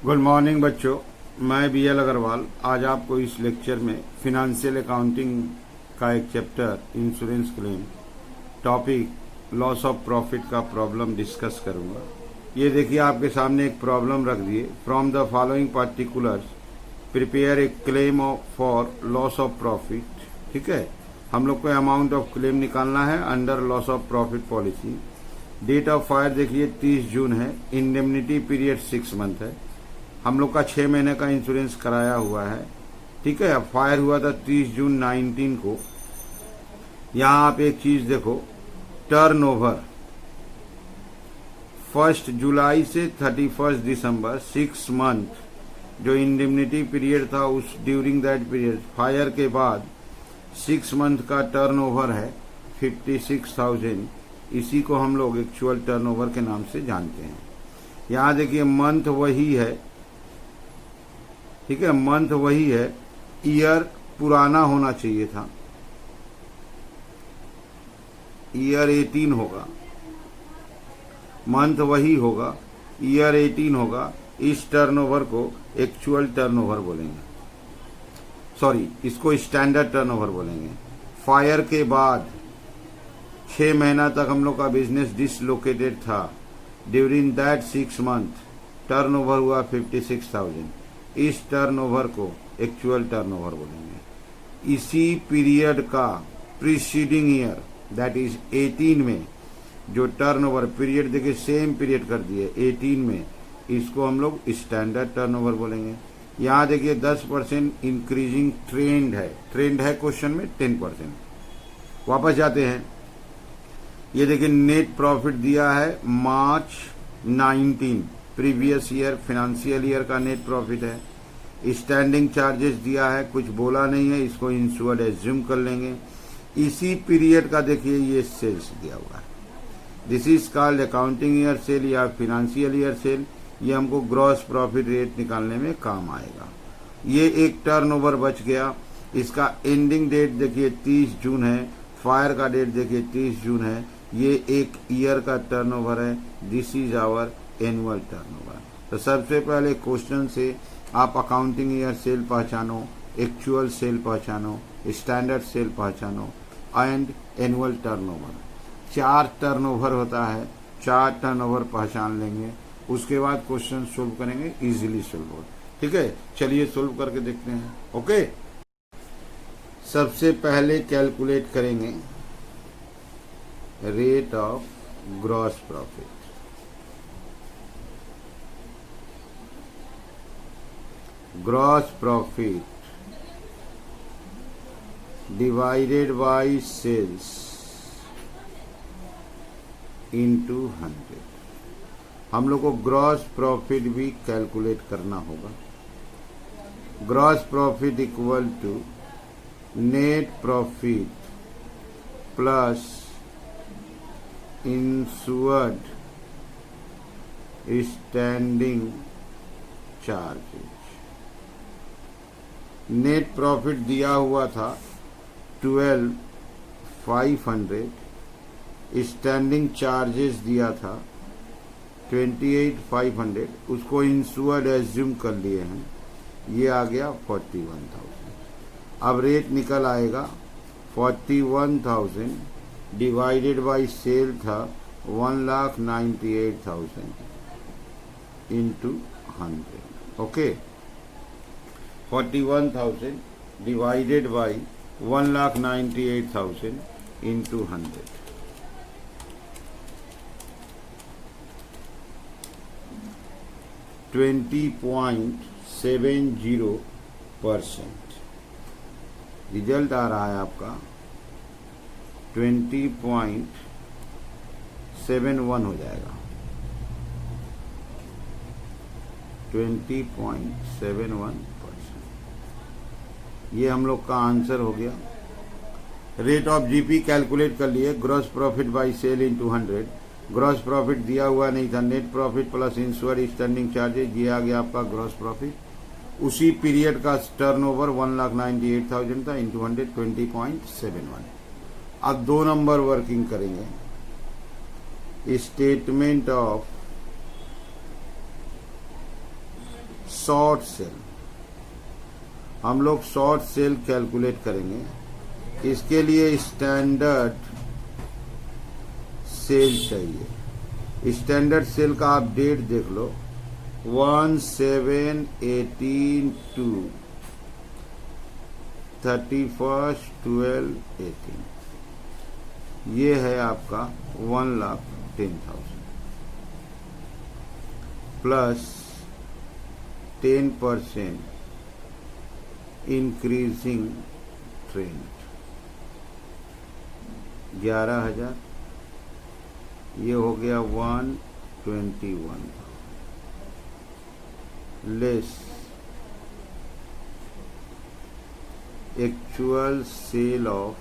Good morning बच्चों, मैं BL Agarwal आज आपको इस लेक्चर में फिनेंशियल अकाउंटिंग का एक chapter insurance claim topic loss of profit का प्रॉब्लम डिस्कस करूंगा। ये देखिए आपके सामने एक प्रॉब्लम रख दिए। From the following particulars prepare a claim for loss of profit. ठीक है, हम लोग को अमाउंट ऑफ क्लेम निकालना है under loss of profit policy. Date of fire देखिए 30 जून है। इंडेमनिटी पीरियड 6 मंथ है। हम लोग का 6 महीने का इंश्योरेंस कराया हुआ है। ठीक है, अब फायर हुआ था 30 जून 19 को। यहां आप एक चीज देखो, टर्नओवर 1 जुलाई से 31 दिसंबर 6 मंथ जो इंडेमनिटी पीरियड था, उस ड्यूरिंग दैट पीरियड फायर के बाद 6 मंथ का टर्नओवर है 56,000। इसी को हम लोग एक्चुअल टर्नओवर के नाम से जानते हैं। यहां देखिए मंथ वही है। ठीक है, मंथ वही है, ईयर पुराना होना चाहिए था, ईयर 18 होगा। मंथ वही होगा, ईयर 18 होगा। इस टर्नओवर को एक्चुअल टर्नओवर बोलेंगे, सॉरी इसको स्टैंडर्ड टर्नओवर बोलेंगे। फायर के बाद 6 महीना तक हम लोग का बिजनेस डिसलोकेटेड था। ड्यूरिंग दैट 6 मंथ टर्नओवर हुआ 56,000। इस टर्नओवर को एक्चुअल टर्नओवर बोलेंगे। इसी पीरियड का प्रीसीडिंग ईयर दैट इज 18 में जो टर्नओवर पीरियड देखिए सेम पीरियड कर दिए 18 में, इसको हम लोग स्टैंडर्ड टर्नओवर बोलेंगे। यहाँ देखिए 10% इंक्रीजिंग ट्रेंड है क्वेश्चन में 10%। वापस जाते हैं, ये देखिए नेट प्रॉफिट दिया है मार्च 19 प्रीवियस ईयर फाइनेंशियल ईयर का नेट प्रॉफिट है। स्टैंडिंग चार्जेस दिया है, कुछ बोला नहीं है, इसको इंश्योर्ड एज्यूम कर लेंगे। इसी पीरियड का देखिए ये सेल्स दिया हुआ है। This is called accounting year cell या फाइनेंशियल ईयर सेल। ये हमको ग्रॉस प्रॉफिट रेट निकालने में काम आएगा। ये एक टर्नओवर बच गया। इसका एंडिंग डेट देखिए 30 जून है, फायर का डेट देखिए 30 जून है। ये एक ईयर का टर्नओवर है। This is our annual turnover. तो सबसे पहले क्वेश्चन से आप अकाउंटिंग ईयर सेल पहचानो, एक्चुअल सेल पहचानो, स्टैंडर्ड सेल पहचानो एंड एनुअल टर्नओवर। 4 टर्नओवर होता है, 4 टर्नओवर पहचान लेंगे, उसके बाद क्वेश्चन सोल्व करेंगे, इजीली सोल्व हो। ठीक है, चलिए सोल्व करके देखते हैं। ओके, सबसे पहले कैलकुलेट करेंगे rate of gross profit. Gross profit divided by sales into 100। हम लोग को ग्रॉस प्रॉफिट भी कैलकुलेट करना होगा। Gross profit equal to net profit plus insured standing charges. Net profit दिया हुआ था 12,500। स्टैंडिंग चार्जेस दिया था 28,500। उसको इंश्योर्ड एज्यूम कर लिए हैं, ये आ गया 41,000। अब रेट निकल आएगा 41,000 डिवाइडेड बाई सेल था 1,98,000 into 100। Okay, 41,000 divided by 1,98,000 into 100. 20.70%। Result आ रहा है आपका 20.71 हो जाएगा। 20.71%। ये हम लोग का आंसर हो गया। रेट ऑफ जीपी कैलकुलेट कर लिए, gross profit by sale into 100। Gross profit दिया हुआ नहीं था, net profit plus insured standing charges, ये आ गया आपका ग्रॉस प्रॉफिट। उसी पीरियड का टर्नओवर 1,98,000 था इंटू 100 20.71। अब 2 नंबर वर्किंग करेंगे। statement of शॉर्ट सेल, हम लोग शॉर्ट सेल कैलकुलेट करेंगे। इसके लिए स्टैंडर्ड सेल चाहिए। स्टैंडर्ड सेल का आप डेट देख लो, 1/7/18 to 31/12/18। ये है आपका 1,10,000 प्लस 10% इंक्रीजिंग ट्रेंड 11,000। ये हो गया 121 less actual sale of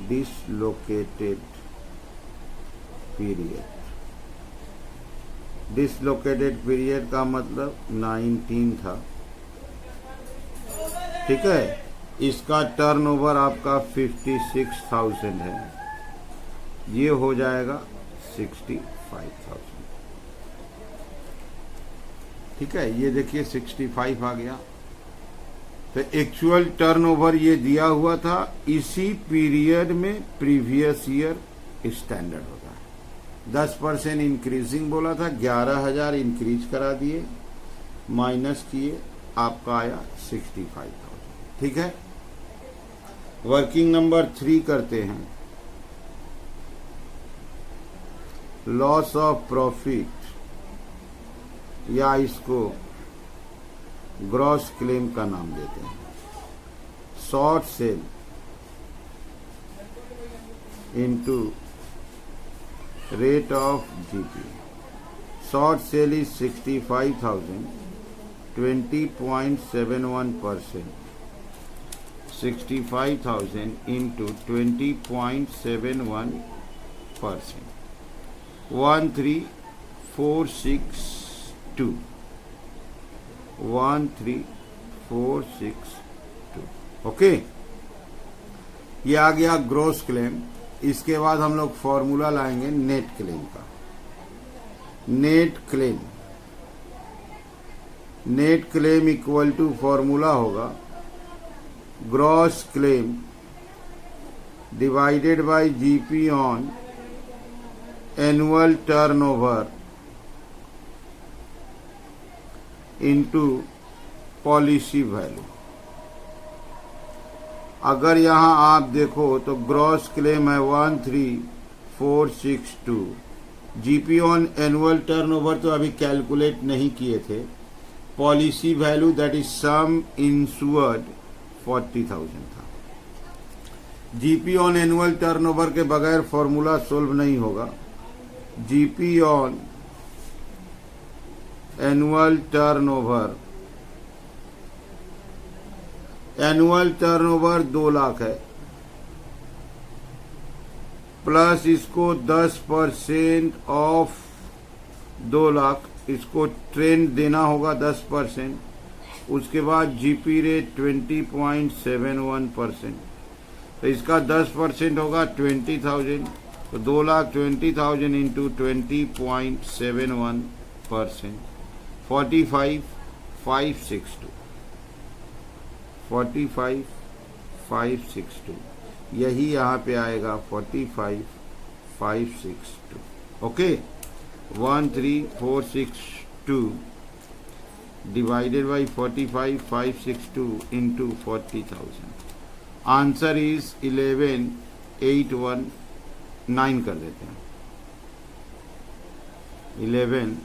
dislocated period. Dislocated period का मतलब 19 था, ठीक है। इसका टर्नओवर आपका 56,000 है, ये हो जाएगा 65,000, ठीक है। ये देखिए 65 आ गया। तो एक्चुअल टर्नओवर ये दिया हुआ था, इसी पीरियड में प्रीवियस ईयर स्टैंडर्ड होता है। 10% इंक्रीजिंग बोला था, 11,000 इंक्रीज करा दिए, माइनस किए, आपका आया 65,000, ठीक है। वर्किंग नंबर 3 करते हैं। लॉस ऑफ प्रॉफिट, या इसको ग्रॉस क्लेम का नाम देते हैं। Short sale into rate of GP. Short sale is 65,000, 20.71%। 65,000 into 20.71%, 13,462, 13,462, okay. ये आ गया ग्रॉस क्लेम। इसके बाद हम लोग फॉर्मूला लाएंगे नेट क्लेम का। Net claim equal to formula होगा gross claim divided by GP on annual turnover into policy value. अगर यहां आप देखो तो ग्रॉस क्लेम है 13,462, जीपी ऑन एनुअल टर्नओवर तो अभी कैलकुलेट नहीं किए थे। Policy value that is some insured 40,000 था। जीपी ऑन एनुअल टर्नओवर के बगैर फॉर्मूला सोल्व नहीं होगा। GP on annual turnover 2 lakh है, प्लस इसको 10% ऑफ 2 लाख, इसको ट्रेंड देना होगा 10%। उसके बाद जीपी रेट 20.71%, तो इसका 10% होगा 20,000, तो 2,20,000 इंटू 20.71%, 45,562, 45,562, यही यहाँ पे आएगा 45,562, okay. 13,462 divided by 45,562 into 40,000, answer is 11,819 कर देते हैं। 11,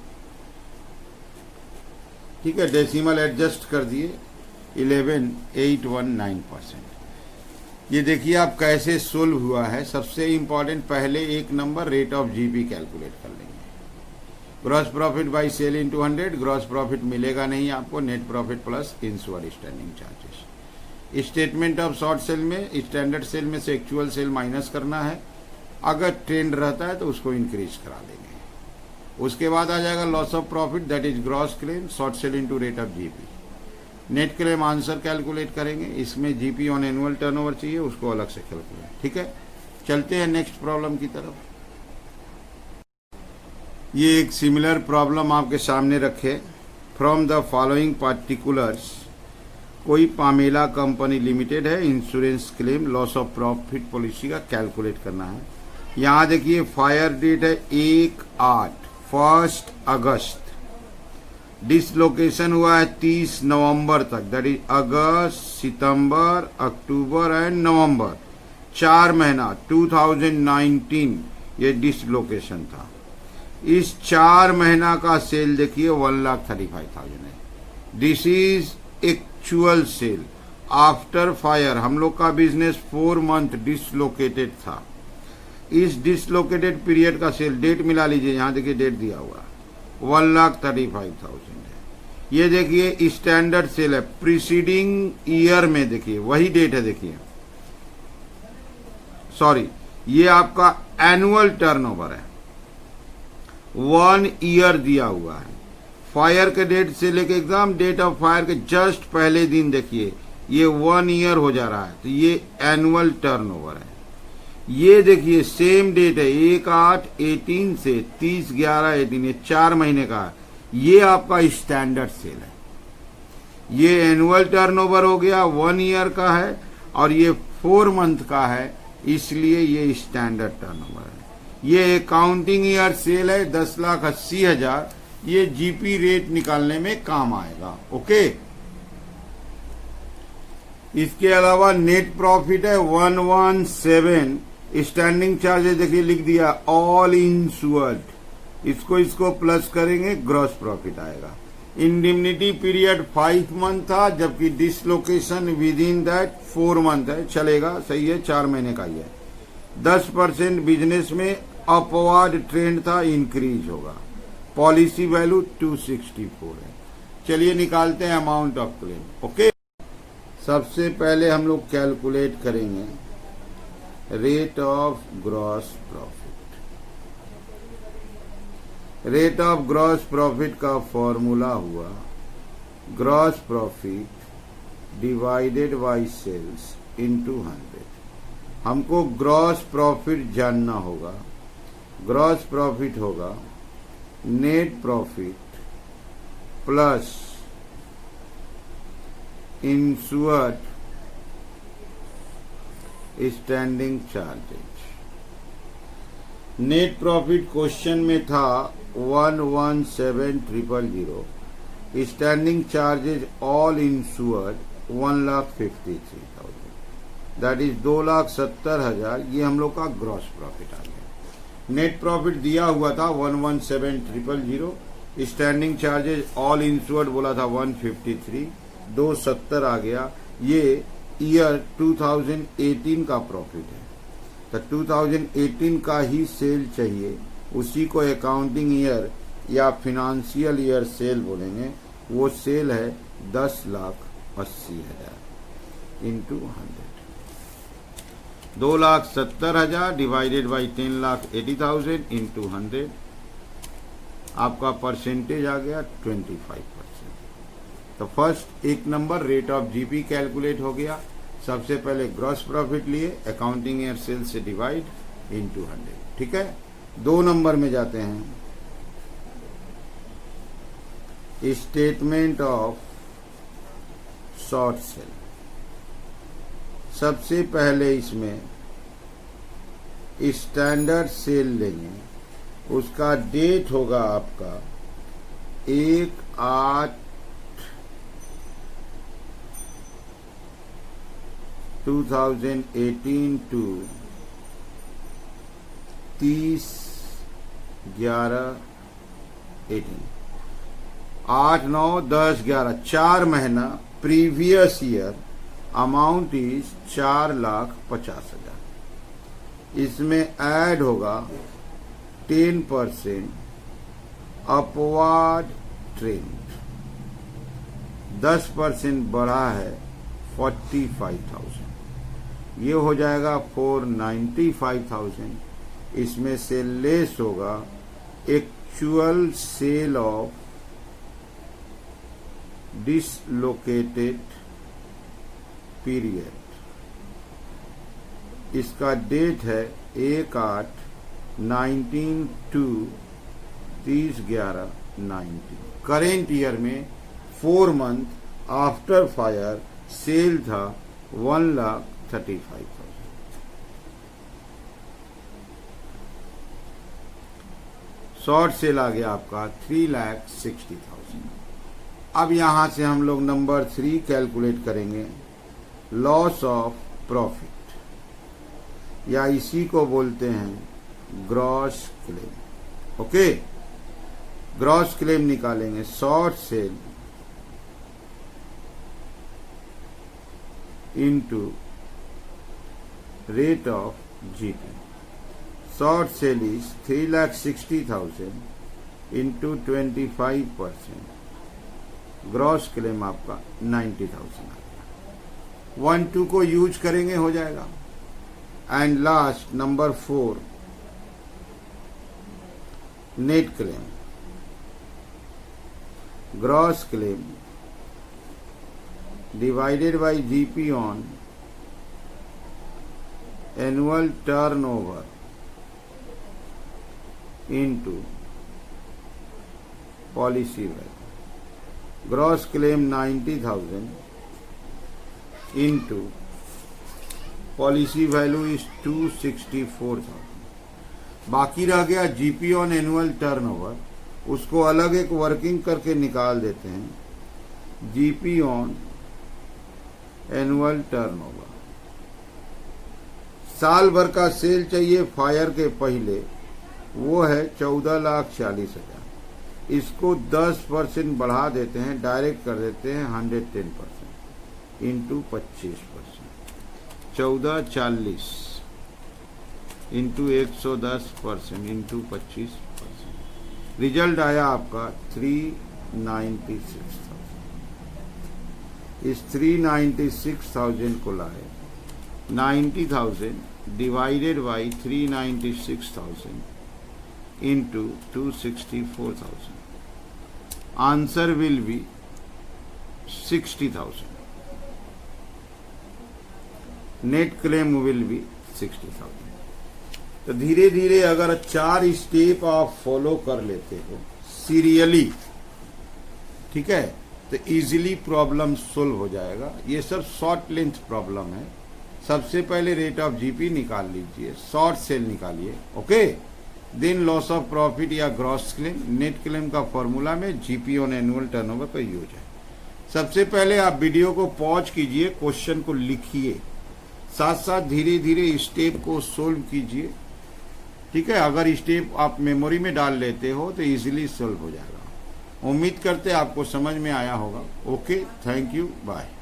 ठीक है, डेसिमल एडजस्ट कर दिए, 11,819%। ये देखिए आप कैसे सोल्व हुआ है। सबसे इंपॉर्टेंट पहले एक number rate of GP calculate कर लेंगे। Gross profit by sale into 100, gross profit मिलेगा नहीं आपको, net profit plus insured standing charges. Statement of short sale में स्टैंडर्ड सेल में से एक्चुअल सेल माइनस करना है, अगर ट्रेंड रहता है तो उसको इंक्रीज करा देंगे। उसके बाद आ जाएगा loss of profit that is gross claim, short cell into rate of GP. Net claim answer calculate करेंगे, इसमें जीपी ऑन एनुअल टर्नओवर चाहिए, उसको अलग से कैलकुलेट, ठीक है। चलते हैं नेक्स्ट प्रॉब्लम की तरफ। ये एक सिमिलर प्रॉब्लम आपके सामने रखे, फ्रॉम द फॉलोइंग पार्टिकुलर्स, कोई पामेला कंपनी लिमिटेड है, insurance claim loss of profit policy का कैलकुलेट करना है। यहाँ देखिए फायर डेट है 1 अगस्त, डिसलोकेशन हुआ है 30 नवंबर तक, that is August, September, October and November, 4 महीना 2019 ये डिसलोकेशन था। इस 4 महीना का सेल देखिए 1,35,000 है। This is actual sale after fire. हम लोग का बिजनेस 4 मंथ डिसलोकेटेड था। इस डिसलोकेटेड पीरियड का सेल डेट मिला लीजिए, यहां देखिए डेट दिया हुआ 1,35,000 है। ये देखिए स्टैंडर्ड सेल है, प्रीसीडिंग ईयर में देखिए वही डेट है, देखिए सॉरी ये आपका एनुअल टर्नओवर है, 1 ईयर दिया हुआ है। फायर के डेट से लेके एकदम डेट ऑफ फायर के जस्ट पहले दिन देखिए ये 1 ईयर हो जा रहा है, तो ये एनुअल टर्नओवर है। ये देखिए सेम डेट है 1/8/18 से 30/11/18, ये 4 महीने का है। ये आपका स्टैंडर्ड सेल है। ये एनुअल टर्नओवर हो गया, 1 ईयर का है, और ये 4 मंथ का है, इसलिए ये स्टैंडर्ड टर्नओवर है। ये अकाउंटिंग ईयर सेल है 10,80,000, ये जीपी रेट निकालने में काम आएगा। ओके, इसके अलावा नेट प्रॉफिट है 117, स्टैंडिंग चार्जेस देखिए लिख दिया ऑल इंश्योर्ड, इसको प्लस करेंगे ग्रॉस प्रॉफिट आएगा। इंडिमनिटी पीरियड 5 मंथ था, जबकि dislocation with in that 4 month है, चलेगा, सही है, 4 महीने का ही है। 10% बिजनेस में अपवर्ड ट्रेंड था, इंक्रीज होगा। पॉलिसी वैल्यू 264 है। चलिए निकालते हैं अमाउंट ऑफ क्लेम। ओके, सबसे पहले हम लोग कैलकुलेट करेंगे rate of gross profit. Rate of gross profit का फॉर्मूला हुआ gross profit divided by sales into 100। हमको ग्रॉस प्रॉफिट जानना होगा। ग्रॉस प्रॉफिट होगा net profit plus insured standing charges. Net profit question में था 117,000, standing charges all insured 1,53,000, that is 2,70,000। ये हम लोग का ग्रॉस प्रॉफिट आ गया। नेट प्रॉफिट दिया हुआ था 117,000, स्टैंडिंग चार्जेज ऑल इंश्योर्ड बोला था 153, 270 आ गया। ये ईयर 2018 का प्रॉफिट है, तो 2018 का ही सेल चाहिए, उसी को अकाउंटिंग ईयर या फिनेंशियल ईयर सेल बोलेंगे। वो सेल है 10,80,000 इंटू 100, 2,70,000 डिवाइडेड बाई 10,80,000 इंटू 100, आपका परसेंटेज आ गया 25%। तो फर्स्ट एक number rate of GP calculate हो गया। सबसे पहले ग्रॉस प्रॉफिट लिए, अकाउंटिंग ईयर सेल से डिवाइड इंटू 100, ठीक है। 2 नंबर में जाते हैं, स्टेटमेंट ऑफ शॉर्ट सेल। सबसे पहले इसमें स्टैंडर्ड सेल लेंगे, उसका डेट होगा आपका 1/8/2018 टू 30/11/18, 8, 9, 10, 11, 4 महीना प्रीवियस ईयर। Amount is 4,50,000। इसमें ऐड होगा 10% अपवर्ड ट्रेंड, 10% बढ़ा है 45,000, ये हो जाएगा 495,000। इसमें से लेस होगा actual sale of dislocated period. इसका डेट है 1/8/19 टू 30/11 90। करेंट ईयर में 4 मंथ आफ्टर फायर सेल था 1,35,000। शॉर्ट सेल आ गया आपका 3,60,000। अब यहां से हम लोग नंबर 3 कैलकुलेट करेंगे, लॉस ऑफ प्रॉफिट, या इसी को बोलते हैं gross claim. Okay, gross claim निकालेंगे। Short sale into rate of GP. Short sale is 3,60,000 into 25%। Gross claim आपका 90,000 आ गया। 1, 2 को यूज करेंगे, हो जाएगा। And last number 4, net claim. Gross claim divided by GP on annual turnover into policy value. Gross claim 90,000 into policy value is 264,000। बाकी रह गया GP on annual turnover, उसको अलग एक वर्किंग करके निकाल देते हैं। जीपी ऑन एनुअल टर्नओवर, साल भर का सेल चाहिए फायर के पहले, वो है 14,40,000। इसको 10% बढ़ा देते हैं, डायरेक्ट कर देते हैं 110% इंटू 25%। 1440 into 110% into 25%। रिजल्ट आया आपका 396,000। इस 396,000 को लाए, 90,000 divided by 396,000 into 264,000. Answer will be 60,000. Net claim will be 60,000. तो धीरे धीरे अगर 4 स्टेप आप फॉलो कर लेते हो सीरियली, ठीक है, तो इजीली प्रॉब्लम सोल्व हो जाएगा। ये सब शॉर्ट लेंथ प्रॉब्लम है। सबसे पहले रेट ऑफ जीपी निकाल लीजिए, शॉर्ट सेल निकालिए, okay. Then loss of profit या ग्रॉस क्लेम। नेट क्लेम का फॉर्मूला में जीपी ऑन एनुअल टर्नओवर का यूज है। सबसे पहले आप वीडियो को पॉज कीजिए, क्वेश्चन को लिखिए, साथ साथ धीरे धीरे स्टेप को सोल्व कीजिए, ठीक है। अगर स्टेप आप मेमोरी में डाल लेते हो तो इजीली सोल्व हो जाएगा। उम्मीद करते आपको समझ में आया होगा। Okay, thank you, bye.